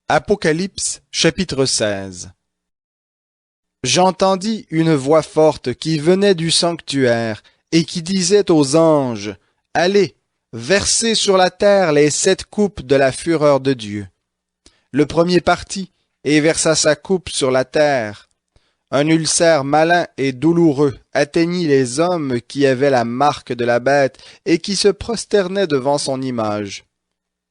Apocalypse chapitre 16. J'entendis une voix forte qui venait du sanctuaire et qui disait aux anges, « Allez, versez sur la terre les 7 coupes de la fureur de Dieu. » Le premier partit et versa sa coupe sur la terre. Un ulcère malin et douloureux atteignit les hommes qui avaient la marque de la bête et qui se prosternaient devant son image.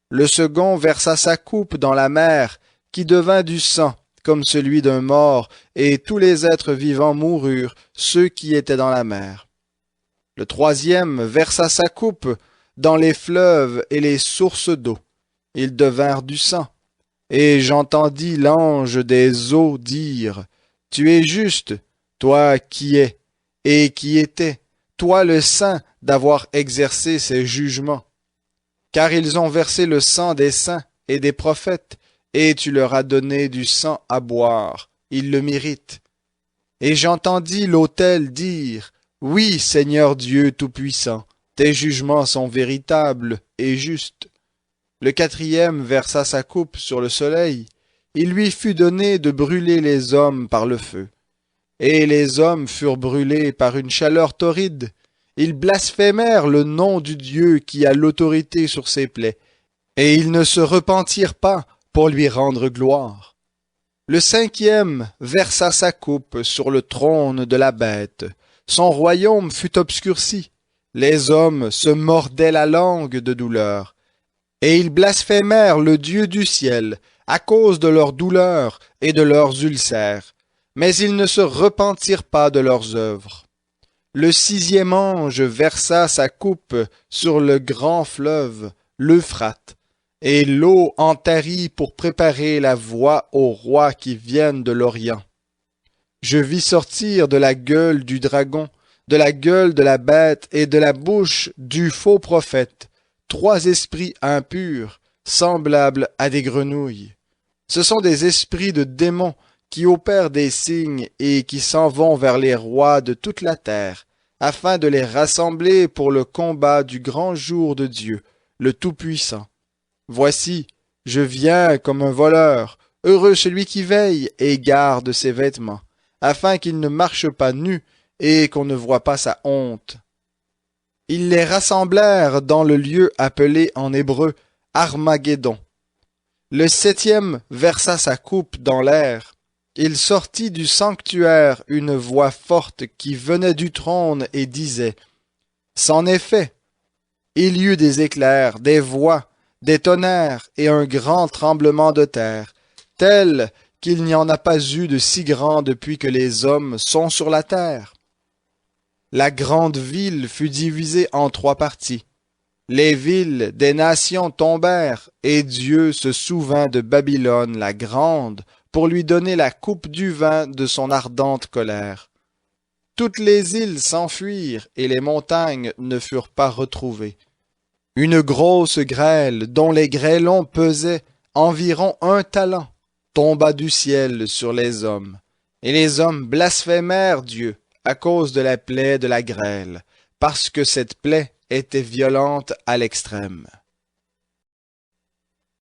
Le second versa sa coupe dans la mer, qui devint du sang, comme celui d'un mort, et tous les êtres vivants moururent, ceux qui étaient dans la mer. Le troisième versa sa coupe dans les fleuves et les sources d'eau. Ils devinrent du sang. Et j'entendis l'ange des eaux dire, « Tu es juste, toi qui es, et qui étais, toi le saint d'avoir exercé ces jugements. Car ils ont versé le sang des saints et des prophètes, et tu leur as donné du sang à boire, ils le méritent. » Et j'entendis l'autel dire, « Oui, Seigneur Dieu Tout-Puissant, tes jugements sont véritables et justes. » Le quatrième versa sa coupe sur le soleil. Il lui fut donné de brûler les hommes par le feu. Et les hommes furent brûlés par une chaleur torride. Ils blasphémèrent le nom du Dieu qui a l'autorité sur ses plaies, et ils ne se repentirent pas pour lui rendre gloire. Le cinquième versa sa coupe sur le trône de la bête. Son royaume fut obscurci. Les hommes se mordaient la langue de douleur. Et ils blasphémèrent le Dieu du ciel à cause de leurs douleurs et de leurs ulcères, mais ils ne se repentirent pas de leurs œuvres. Le sixième ange versa sa coupe sur le grand fleuve, l'Euphrate, et l'eau en tarit pour préparer la voie aux rois qui viennent de l'Orient. Je vis sortir de la gueule du dragon, de la gueule de la bête et de la bouche du faux prophète, 3 esprits impurs, semblables à des grenouilles. Ce sont des esprits de démons qui opèrent des signes et qui s'en vont vers les rois de toute la terre, afin de les rassembler pour le combat du grand jour de Dieu, le Tout-Puissant. Voici, je viens comme un voleur, heureux celui qui veille et garde ses vêtements, afin qu'il ne marche pas nu et qu'on ne voie pas sa honte. Ils les rassemblèrent dans le lieu appelé en hébreu Armageddon. Le septième versa sa coupe dans l'air. Il sortit du sanctuaire une voix forte qui venait du trône et disait, « C'en est fait. » Il y eut des éclairs, des voix, des tonnerres et un grand tremblement de terre, tel qu'il n'y en a pas eu de si grand depuis que les hommes sont sur la terre. La grande ville fut divisée en 3 parties. Les villes des nations tombèrent, et Dieu se souvint de Babylone la grande pour lui donner la coupe du vin de son ardente colère. Toutes les îles s'enfuirent, et les montagnes ne furent pas retrouvées. Une grosse grêle, dont les grêlons pesaient environ 1 talent, tomba du ciel sur les hommes, et les hommes blasphémèrent Dieu à cause de la plaie de la grêle, parce que cette plaie était violente à l'extrême.